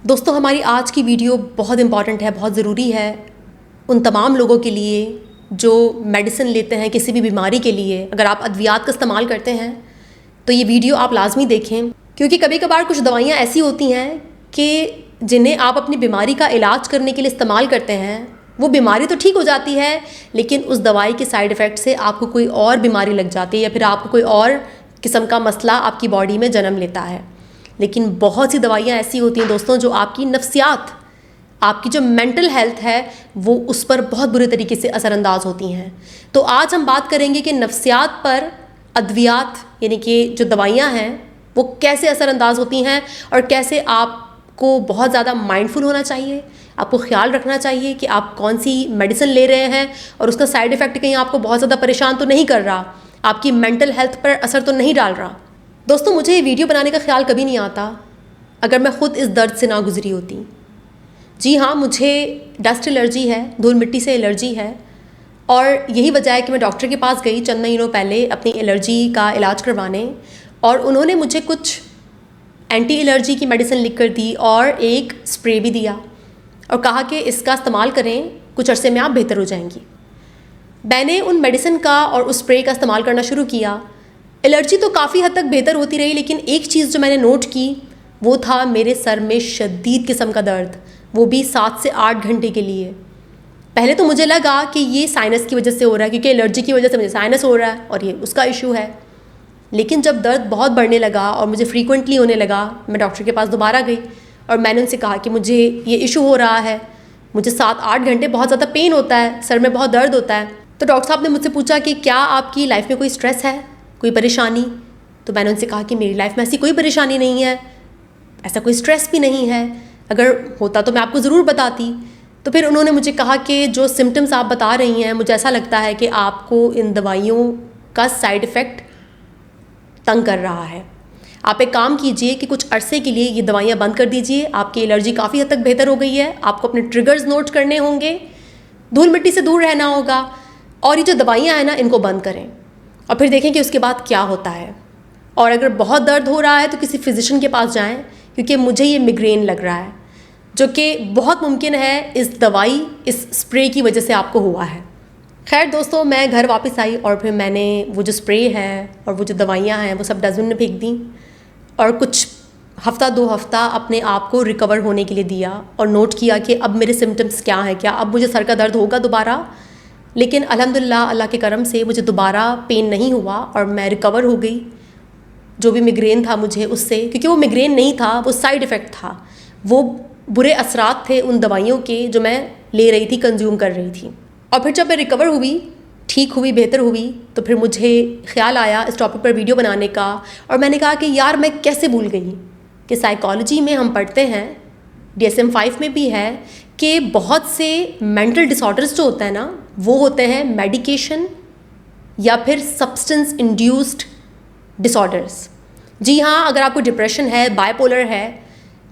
दोस्तों हमारी आज की वीडियो बहुत इम्पॉर्टेंट है, बहुत ज़रूरी है उन तमाम लोगों के लिए जो मेडिसिन लेते हैं किसी भी बीमारी के लिए। अगर आप अद्वियात का इस्तेमाल करते हैं तो ये वीडियो आप लाजमी देखें, क्योंकि कभी कभार कुछ दवाइयाँ ऐसी होती हैं कि जिन्हें आप अपनी बीमारी का इलाज करने के लिए इस्तेमाल करते हैं। वो बीमारी तो ठीक हो जाती है, लेकिन उस दवाई के साइड इफ़ेक्ट से आपको कोई और बीमारी लग जाती है या फिर आपको कोई और किस्म का मसला आपकी बॉडी में जन्म लेता है। लेकिन बहुत सी दवाइयाँ ऐसी होती हैं दोस्तों जो आपकी नफ्सियात, आपकी जो मेंटल हेल्थ है वो उस पर बहुत बुरे तरीके से असरअंदाज होती हैं। तो आज हम बात करेंगे कि नफ्सियात पर अद्वियात यानी कि जो दवाइयाँ हैं वो कैसे असरअंदाज होती हैं और कैसे आपको बहुत ज़्यादा माइंडफुल होना चाहिए, आपको ख्याल रखना चाहिए कि आप कौन सी मेडिसिन ले रहे हैं और उसका साइड इफ़ेक्ट कहीं आपको बहुत ज़्यादा परेशान तो नहीं कर रहा, आपकी मेंटल हेल्थ पर असर तो नहीं डाल रहा। दोस्तों मुझे ये वीडियो बनाने का ख्याल कभी नहीं आता अगर मैं ख़ुद इस दर्द से ना गुजरी होती। जी हाँ, मुझे डस्ट एलर्जी है, धूल मिट्टी से एलर्जी है और यही वजह है कि मैं डॉक्टर के पास गई चंद महीनों पहले अपनी एलर्जी का इलाज करवाने, और उन्होंने मुझे कुछ एंटी एलर्जी की मेडिसिन लिख कर दी और एक स्प्रे भी दिया और कहा कि इसका इस्तेमाल करें, कुछ अरसे में आप बेहतर हो जाएंगी। मैंने उन मेडिसिन का और उस स्प्रे का इस्तेमाल करना शुरू किया। एलर्जी तो काफ़ी हद तक बेहतर होती रही, लेकिन एक चीज़ जो मैंने नोट की वो था मेरे सर में शदीद किस्म का दर्द, वो भी 7 से 8 घंटे के लिए। पहले तो मुझे लगा कि ये साइनस की वजह से हो रहा है, क्योंकि एलर्जी की वजह से मुझे साइनस हो रहा है और ये उसका इशू है। लेकिन जब दर्द बहुत बढ़ने लगा और मुझे फ्रीक्वेंटली होने लगा, मैं डॉक्टर के पास दोबारा गई और मैंने उनसे कहा कि मुझे ये इशू हो रहा है, मुझे 7-8 घंटे बहुत ज़्यादा पेन होता है, सर में बहुत दर्द होता है। तो डॉक्टर साहब ने मुझसे पूछा कि क्या आपकी लाइफ में कोई स्ट्रेस है, कोई परेशानी? तो मैंने उनसे कहा कि मेरी लाइफ में ऐसी कोई परेशानी नहीं है, ऐसा कोई स्ट्रेस भी नहीं है, अगर होता तो मैं आपको ज़रूर बताती। तो फिर उन्होंने मुझे कहा कि जो सिम्टम्स आप बता रही हैं, मुझे ऐसा लगता है कि आपको इन दवाइयों का साइड इफ़ेक्ट तंग कर रहा है। आप एक काम कीजिए कि कुछ अरसे के लिए ये दवाइयाँ बंद कर दीजिए, आपकी एलर्जी काफ़ी हद तक बेहतर हो गई है, आपको अपने ट्रिगर्स नोट करने होंगे, धूल मिट्टी से दूर रहना होगा और ये जो दवाइयाँ हैं ना इनको बंद करें और फिर देखें कि उसके बाद क्या होता है। और अगर बहुत दर्द हो रहा है तो किसी फिजिशियन के पास जाएं, क्योंकि मुझे ये मिग्रेन लग रहा है, जो कि बहुत मुमकिन है इस दवाई, इस स्प्रे की वजह से आपको हुआ है। खैर दोस्तों, मैं घर वापस आई और फिर मैंने वो जो स्प्रे है और वो जो दवाइयाँ हैं वो सब डस्टबिन में फेंक दी और कुछ हफ़्ता 2 हफ़्ता अपने आप को रिकवर होने के लिए दिया और नोट किया कि अब मेरे सिम्टम्स क्या हैं, क्या अब मुझे सर का दर्द होगा दोबारा। लेकिन अल्हम्दुलिल्लाह अल्लाह के करम से मुझे दोबारा पेन नहीं हुआ और मैं रिकवर हो गई जो भी मिग्रेन था मुझे उससे, क्योंकि वो मिग्रेन नहीं था, वो साइड इफ़ेक्ट था, वो बुरे असरात थे उन दवाइयों के जो मैं ले रही थी, कंज्यूम कर रही थी। और फिर जब मैं रिकवर हुई, ठीक हुई, बेहतर हुई, तो फिर मुझे ख्याल आया इस टॉपिक पर वीडियो बनाने का और मैंने कहा कि यार मैं कैसे भूल गई कि साइकोलॉजी में हम पढ़ते हैं, DSM-5 में भी है कि बहुत से मेंटल डिसऑर्डर्स जो होता है ना वो होते हैं मेडिकेशन या फिर सब्सटेंस इंड्यूस्ड डिसऑर्डर्स। जी हाँ, अगर आपको डिप्रेशन है, बाइपोलर है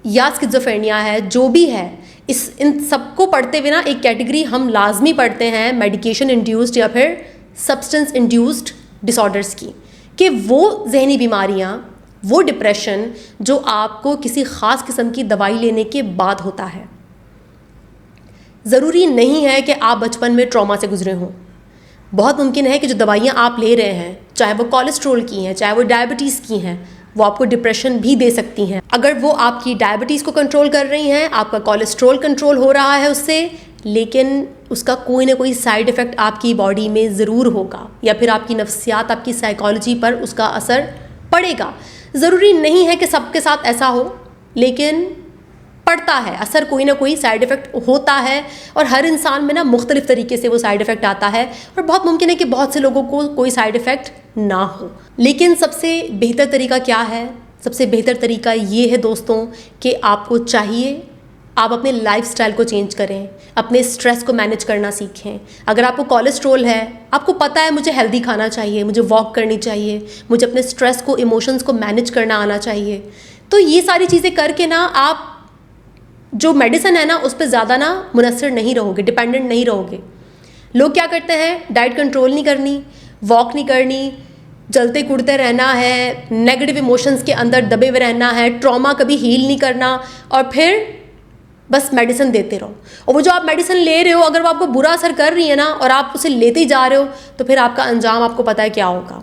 या स्किज़ोफ्रेनिया है, जो भी है, इन सबको पढ़ते हुए ना एक कैटेगरी हम लाजमी पढ़ते हैं मेडिकेशन इंड्यूस्ड या फिर सब्सटेंस इंड्यूस्ड डिसऑर्डर्स की, कि वो जहनी बीमारियाँ, वो डिप्रेशन जो आपको किसी ख़ास किस्म की दवाई लेने के बाद होता है। ज़रूरी नहीं है कि आप बचपन में ट्रॉमा से गुजरे हों। बहुत मुमकिन है कि जो दवाइयाँ आप ले रहे हैं, चाहे वो कोलेस्ट्रॉल की हैं, चाहे वो डायबिटीज़ की हैं, वो आपको डिप्रेशन भी दे सकती हैं। अगर वो आपकी डायबिटीज़ को कंट्रोल कर रही हैं, आपका कोलेस्ट्रॉल कंट्रोल हो रहा है उससे, लेकिन उसका कोई ना कोई साइड इफ़ेक्ट आपकी बॉडी में ज़रूर होगा या फिर आपकी नफ्सियात, आपकी साइकोलॉजी पर उसका असर पड़ेगा। ज़रूरी नहीं है कि सबके साथ ऐसा हो, लेकिन पड़ता है असर, कोई ना कोई साइड इफ़ेक्ट होता है और हर इंसान में ना मुख्तलिफ़ तरीके से वो साइड इफ़ेक्ट आता है और बहुत मुमकिन है कि बहुत से लोगों को कोई साइड इफ़ेक्ट ना हो। लेकिन सबसे बेहतर तरीका क्या है? सबसे बेहतर तरीका ये है दोस्तों कि आपको चाहिए आप अपने लाइफस्टाइल को चेंज करें, अपने स्ट्रेस को मैनेज करना सीखें। अगर आपको कोलेस्ट्रॉल है, आपको पता है मुझे हेल्दी खाना चाहिए, मुझे वॉक करनी चाहिए, मुझे अपने स्ट्रेस को, इमोशंस को मैनेज करना आना चाहिए, तो ये सारी चीज़ें करके ना आप जो मेडिसिन है ना उस पर ज़्यादा ना मुनसर नहीं रहोगे, डिपेंडेंट नहीं रहोगे। लोग क्या करते हैं, डाइट कंट्रोल नहीं करनी, वॉक नहीं करनी, जलते कुड़ते रहना है, नेगेटिव इमोशंस के अंदर दबे हुए रहना है, ट्रॉमा कभी हील नहीं करना और फिर बस मेडिसिन देते रहो, और वो जो आप मेडिसिन ले रहे हो अगर वो आपको बुरा असर कर रही है ना और आप उसे लेते ही जा रहे हो तो फिर आपका अंजाम आपको पता है क्या होगा।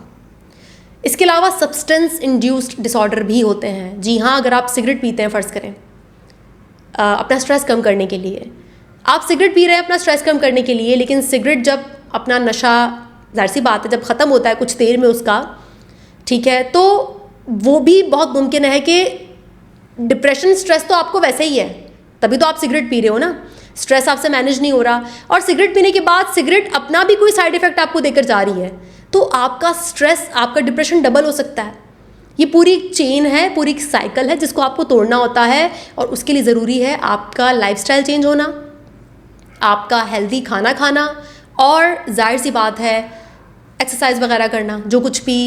इसके अलावा सब्सटेंस इंड्यूस्ड डिसऑर्डर भी होते हैं। जी हाँ, अगर आप सिगरेट पीते हैं, फ़र्ज़ करें अपना स्ट्रेस कम करने के लिए, आप सिगरेट पी रहे हैं अपना स्ट्रेस कम करने के लिए, लेकिन सिगरेट जब अपना नशा, ज़ाहिर सी बात है, जब ख़त्म होता है कुछ देर में उसका, ठीक है, तो वो भी बहुत मुमकिन है कि डिप्रेशन, स्ट्रेस तो आपको वैसे ही है, तभी तो आप सिगरेट पी रहे हो ना, स्ट्रेस आपसे मैनेज नहीं हो रहा, और सिगरेट पीने के बाद सिगरेट अपना भी कोई साइड इफ़ेक्ट आपको देकर जा रही है, तो आपका स्ट्रेस, आपका डिप्रेशन डबल हो सकता है। ये पूरी एक चेन है, पूरी एक साइकिल है जिसको आपको तोड़ना होता है, और उसके लिए ज़रूरी है आपका लाइफस्टाइल चेंज होना, आपका हेल्दी खाना खाना, और जाहिर सी बात है एक्सरसाइज वगैरह करना, जो कुछ भी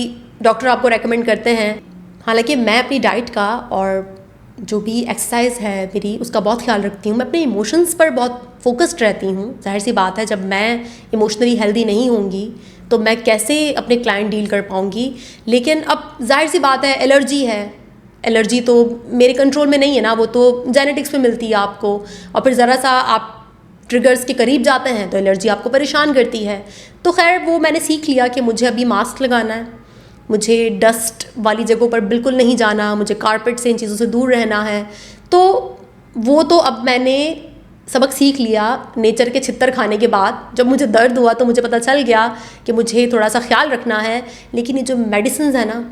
डॉक्टर आपको रेकमेंड करते हैं। हालांकि मैं अपनी डाइट का और जो भी एक्सरसाइज है मेरी उसका बहुत ख्याल रखती हूँ। मैं अपने इमोशंस पर बहुत फोकस्ड रहती हूँ। जाहिर सी बात है जब मैं इमोशनली हेल्दी नहीं होंगी तो मैं कैसे अपने क्लाइंट डील कर पाऊँगी। लेकिन अब जाहिर सी बात है एलर्जी है, एलर्जी तो मेरे कंट्रोल में नहीं है ना, वो तो जेनेटिक्स में मिलती है आपको, और फिर ज़रा सा आप ट्रिगर्स के करीब जाते हैं तो एलर्जी आपको परेशान करती है। तो खैर वो मैंने सीख लिया कि मुझे अभी मास्क लगाना है, मुझे डस्ट वाली जगहों पर बिल्कुल नहीं जाना, मुझे कारपेट से, इन चीज़ों से दूर रहना है। तो वो तो अब मैंने सबक सीख लिया नेचर के छित्तर खाने के बाद। जब मुझे दर्द हुआ तो मुझे पता चल गया कि मुझे थोड़ा सा ख्याल रखना है। लेकिन ये जो मेडिसिन है ना,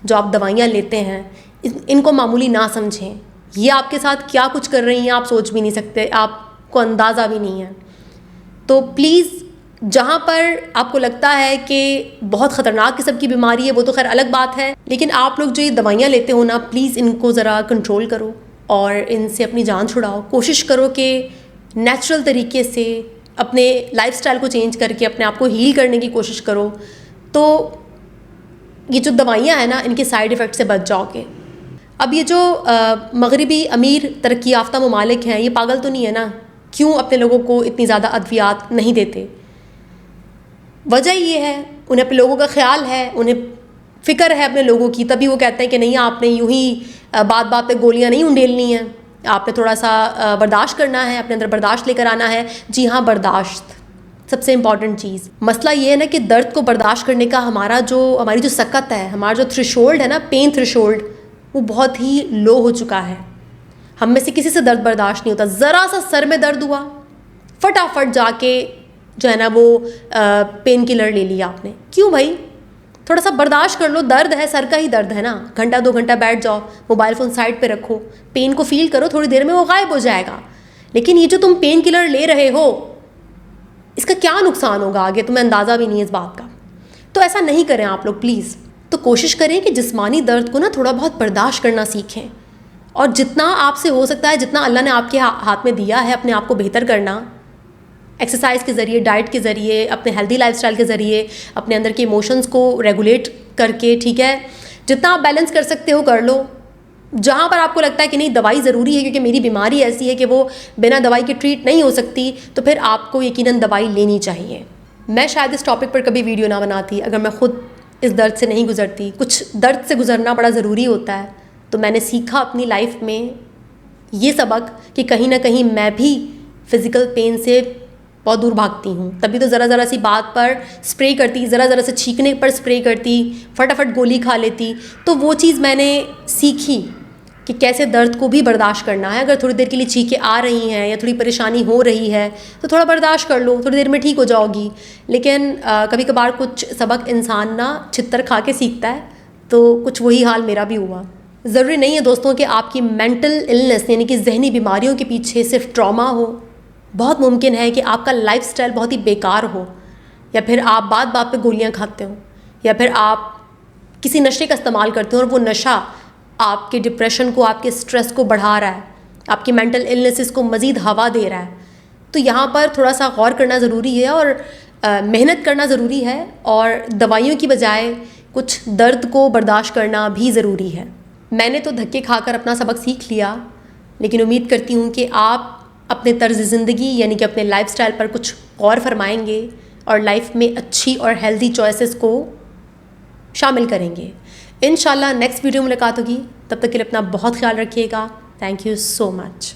जो आप दवाइयाँ लेते हैं, इनको मामूली ना समझें। ये आपके साथ क्या कुछ कर रही हैं आप सोच भी नहीं सकते, आपको अंदाज़ा भी नहीं है। तो प्लीज़ जहाँ पर आपको लगता है कि बहुत ख़तरनाक किस्म की बीमारी है वो तो खैर अलग बात है, लेकिन आप लोग जो ये दवाइयाँ लेते हो ना, प्लीज़ इनको ज़रा कंट्रोल करो और इनसे अपनी जान छुड़ाओ। कोशिश करो कि नेचुरल तरीके से अपने लाइफस्टाइल को चेंज करके अपने आप को हील करने की कोशिश करो। तो ये जो दवाइयाँ हैं ना, इनके साइड इफ़ेक्ट से बच जाओगे। अब ये जो मगरबी अमीर तरक्की याफ्ता ममालिक हैं, ये पागल तो नहीं है ना, क्यों अपने लोगों को इतनी ज़्यादा अद्वियात नहीं देते? वजह ये है, उन्हें अपने लोगों का ख्याल है, उन्हें फ़िक्र है अपने लोगों की, तभी वो कहते हैं कि नहीं आपने यूं ही बात बात पे गोलियां नहीं उंडेलनी हैं, आपने थोड़ा सा बर्दाश्त करना है, अपने अंदर बर्दाश्त लेकर आना है। जी हाँ, बर्दाश्त सबसे इम्पॉर्टेंट चीज़। मसला ये है ना कि दर्द को बर्दाश्त करने का हमारी जो सकत है, हमारा जो थ्रेशोल्ड है ना, पेन थ्रेशोल्ड, वो बहुत ही लो हो चुका है। हम में से किसी से दर्द बर्दाश्त नहीं होता। ज़रा सा सर में दर्द हुआ, फटाफट जाके जो है ना वो पेन किलर ले लिया आपने। क्यों भाई, थोड़ा सा बर्दाश्त कर लो, दर्द है, सर का ही दर्द है ना, घंटा 2 घंटा बैठ जाओ, मोबाइल फ़ोन साइड पे रखो, पेन को फील करो, थोड़ी देर में वो गायब हो जाएगा। लेकिन ये जो तुम पेन किलर ले रहे हो, इसका क्या नुकसान होगा आगे, तुम्हें अंदाज़ा भी नहीं है इस बात का। तो ऐसा नहीं करें आप लोग प्लीज़। तो कोशिश करें कि जिस्मानी दर्द को ना थोड़ा बहुत बर्दाश्त करना सीखें, और जितना आपसे हो सकता है, जितना अल्लाह ने आपके हाथ में दिया है, अपने आप को बेहतर करना, एक्सरसाइज के ज़रिए, डाइट के ज़रिए, अपने हेल्दी लाइफस्टाइल के ज़रिए, अपने अंदर के इमोशंस को रेगुलेट करके, ठीक है, जितना आप बैलेंस कर सकते हो कर लो। जहाँ पर आपको लगता है कि नहीं दवाई ज़रूरी है क्योंकि मेरी बीमारी ऐसी है कि वो बिना दवाई के ट्रीट नहीं हो सकती, तो फिर आपको यकीनन दवाई लेनी चाहिए। मैं शायद इस टॉपिक पर कभी वीडियो ना बनाती अगर मैं ख़ुद इस दर्द से नहीं गुज़रती। कुछ दर्द से गुज़रना बड़ा ज़रूरी होता है। तो मैंने सीखा अपनी लाइफ में ये सबक कि कहीं ना कहीं मैं भी फ़िज़िकल पेन से बहुत दूर भागती हूँ। तभी तो ज़रा सी बात पर स्प्रे करती, ज़रा से छींकने पर स्प्रे करती, फटाफट गोली खा लेती। तो वो चीज़ मैंने सीखी कि कैसे दर्द को भी बर्दाश्त करना है। अगर थोड़ी देर के लिए चीखें आ रही हैं या थोड़ी परेशानी हो रही है तो थोड़ा बर्दाश्त कर लो, थोड़ी देर में ठीक हो जाओगी। लेकिन कभी कभार कुछ सबक इंसान ना छित्तर खा के सीखता है, तो कुछ वही हाल मेरा भी हुआ। ज़रूरी नहीं है दोस्तों कि आपकी मेंटल इलनेस यानी कि जहनी बीमारियों के पीछे सिर्फ ट्रॉमा हो। बहुत मुमकिन है कि आपका लाइफस्टाइल बहुत ही बेकार हो, या फिर आप बात बात पे गोलियां खाते हो, या फिर आप किसी नशे का इस्तेमाल करते हो और वो नशा आपके डिप्रेशन को, आपके स्ट्रेस को बढ़ा रहा है, आपकी मेंटल इलनेसेस को मज़ीद हवा दे रहा है। तो यहाँ पर थोड़ा सा गौर करना ज़रूरी है और मेहनत करना ज़रूरी है, और दवाइयों की बजाय कुछ दर्द को बर्दाश्त करना भी ज़रूरी है। मैंने तो धक्के खाकर अपना सबक सीख लिया, लेकिन उम्मीद करती हूँ कि आप अपने तर्ज़ ज़िंदगी यानी कि अपने लाइफस्टाइल पर कुछ गौर फरमाएंगे और लाइफ में अच्छी और हेल्दी चॉइसेस को शामिल करेंगे। इंशाल्लाह नेक्स्ट वीडियो में मुलाकात होगी। तब तक के लिए अपना बहुत ख्याल रखिएगा। Thank you so much.